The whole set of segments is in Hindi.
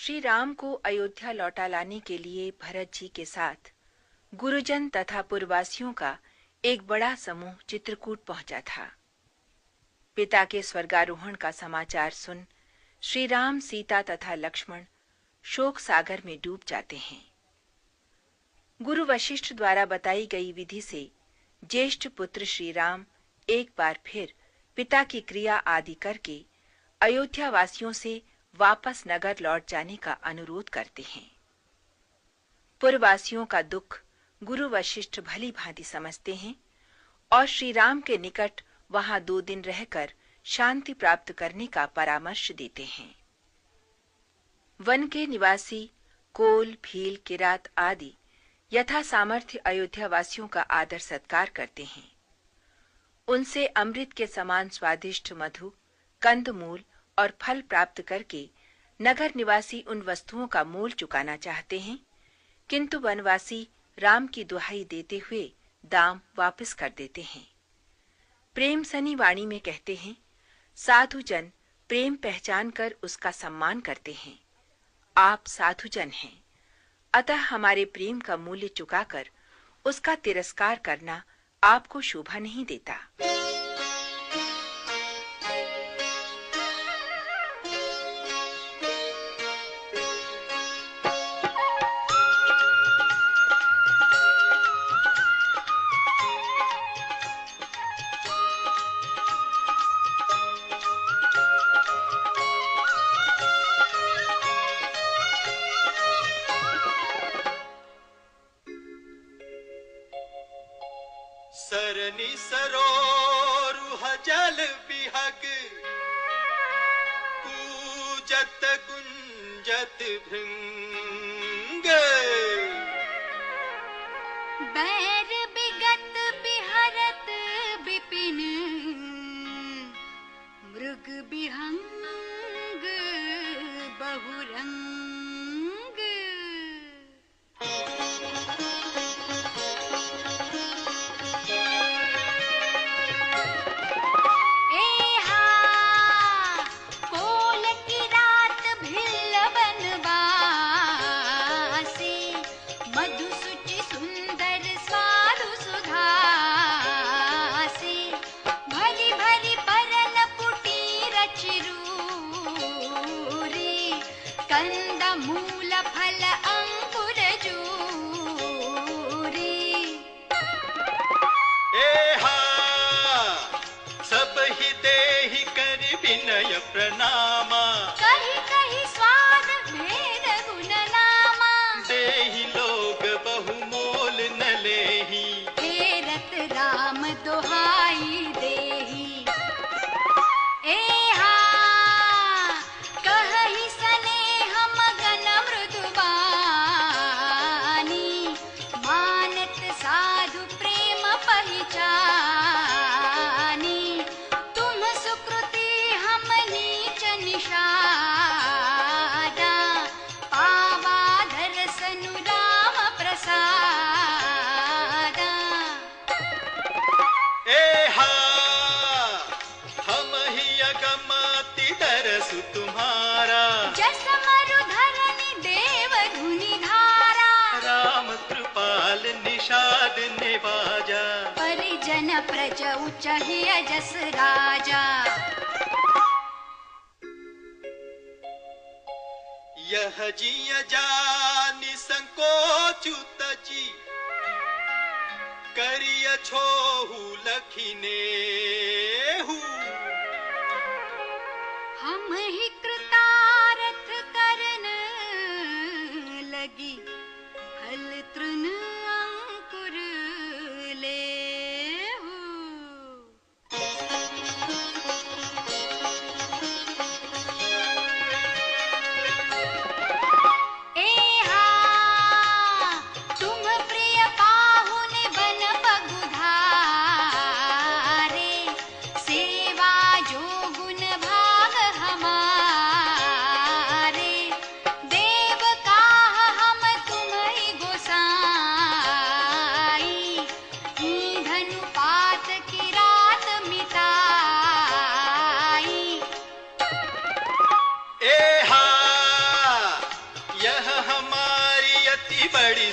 श्री राम को अयोध्या लौटा लाने के लिए भरत जी के साथ गुरुजन तथा पुरवासियों का एक बड़ा समूह चित्रकूट पहुंचा था। पिता के स्वर्गारोहण का समाचार सुन श्री राम, सीता तथा लक्ष्मण शोक सागर में डूब जाते हैं। गुरु वशिष्ठ द्वारा बताई गई विधि से ज्येष्ठ पुत्र श्री राम एक बार फिर पिता की क्रिया आदि करके अयोध्या वासियों से वापस नगर लौट जाने का अनुरोध करते हैं। पुरवासियों का दुख गुरु वशिष्ठ भली भांति समझते हैं और श्री राम के निकट वहां 2 दिन रहकर शांति प्राप्त करने का परामर्श देते हैं। वन के निवासी कोल, भील, किरात आदि यथा सामर्थ्य अयोध्या वासियों का आदर सत्कार करते हैं। उनसे अमृत के समान स्वादिष्ट मधु, कंदमूल और फल प्राप्त करके नगर निवासी उन वस्तुओं का मोल चुकाना चाहते हैं, किंतु वनवासी राम की दुहाई देते हुए दाम वापस कर देते हैं। प्रेम सनी वाणी में कहते हैं, साधु जन प्रेम पहचान कर उसका सम्मान करते हैं। आप साधु जन हैं, अतः हमारे प्रेम का मूल्य चुकाकर उसका तिरस्कार करना आपको शोभा नहीं देता। सरनि सरोरुह जल बिहग कूजत गुंजत भृंग बैर बिगत बिहरत बिपिन मृग बिहंग बहुरंग। कंद मूल फल अंकुर जूरी एहा सब ही देहि कर विनय प्रणामा कही कही स्वाद भेद गुण नामा देहि लोग बहुमोल न लेहि हेरत राम दोहाई देही। तुम्हारा जस मरुधरनि देव धुनि धारा राम कृपाल निषाद निवाजा परिजन प्रज उचहिय जस राजा। यह जिय जानि संकोचु तजी करिय छोहु लखिनेहु हम ही कृतार्थ करन लगी फल तृण अंकुर लेहु। एहा तुम प्रिय पाहुन बन बगुधारे सेवा जो गुण भाग हमारे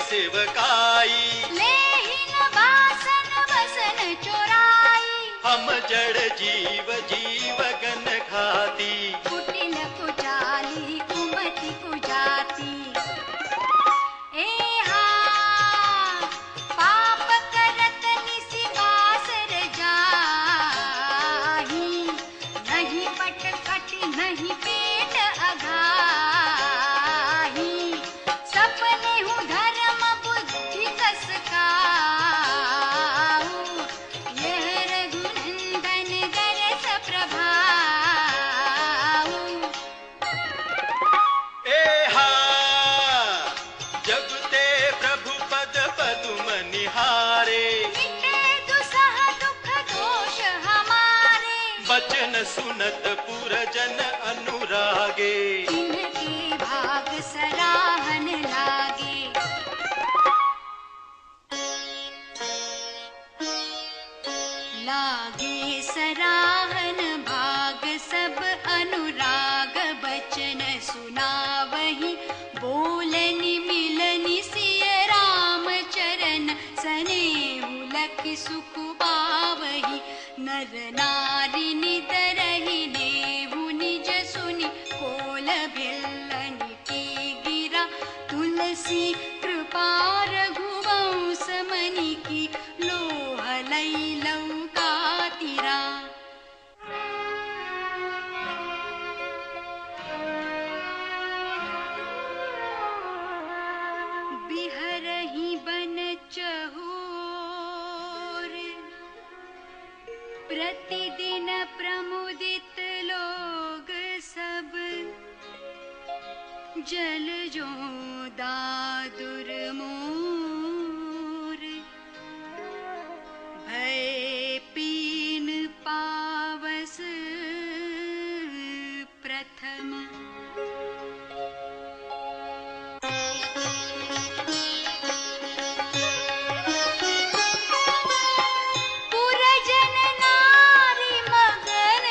सेवकाई। लेहि न बासन बसन चोराई। हम जड़ जीव जीवगन घाती। कुटिल कुचाली कुमति कुजाती। एहा पाप करत निसि बासर जाहि। नहीं पट कट नहीं पेट अघाहि। सपने हूँ धर्म बुद्धि कस काहू। यह रघुनंदन दरस प्रभाऊ। एहा जब ते प्रभु पद पदुम निहारे। मिटे दुसह दुख दोष हमारे। बचन सुनत पुरजन अनुरागे। इनके भाग सराहन लागे। लागे सराहन भाग सब अनुराग। बचन सुनावहि बोलनि मिलनि सिय राम चरण। सनेहु लखि सुख पावहि नर नारी निदरहि। नेहु निज सुनि कोल भिल्लनि की गिरा। तुलसी कृपा रघुवंश मनि की। लोह लई लौका तिरा। बिहरहि बन चहुर। प्रतिदिन प्रमुदित लोग सब। जल जो दादुर मोर। भय पीन पावस प्रथम। पुरजन नारी मगन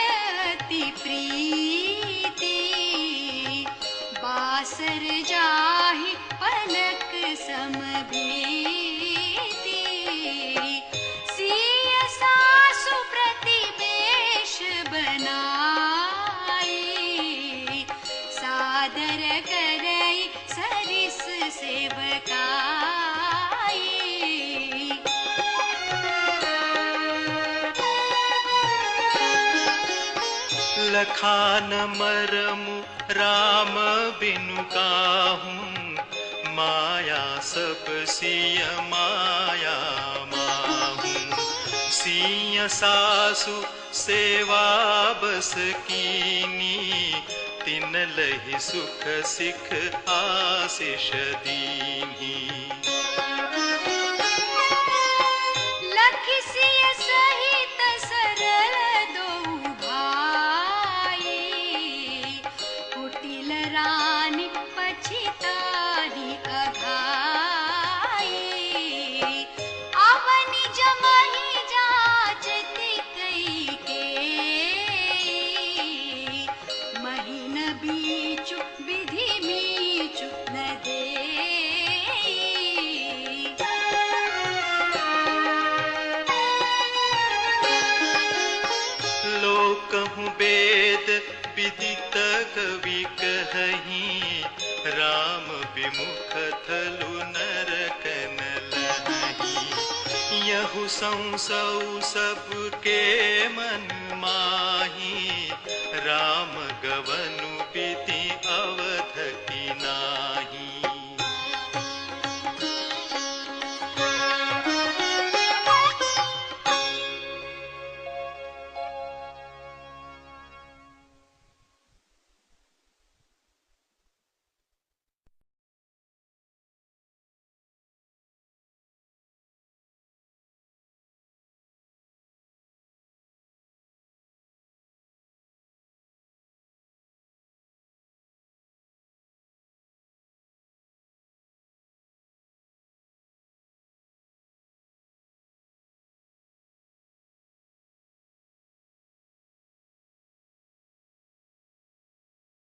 अति प्रीति। बासर जाहि पलक सम भीति। सिय सासु प्रतिवेश बनाई। सादर करई सरिस सेवकाई। लखान मरमु राम बिनु काहूँ। माया सब सिय माया माहूँ। सिय सासु सेवा बस कीनी। तिन लहि सुख सिख आशीष दीनी। लखि सिय सहित सरल दो भाई। कुटिल रानी पछिताहि अघाई। अवनि जमहि जाचति कइकेई। महीन बीचु विधि मीचु न देई। लोकहु वेद विदित कवि कहहीं। राम विमुख थलु नरकन लहीं। यहु संसौ सबके मन माही। राम गवनु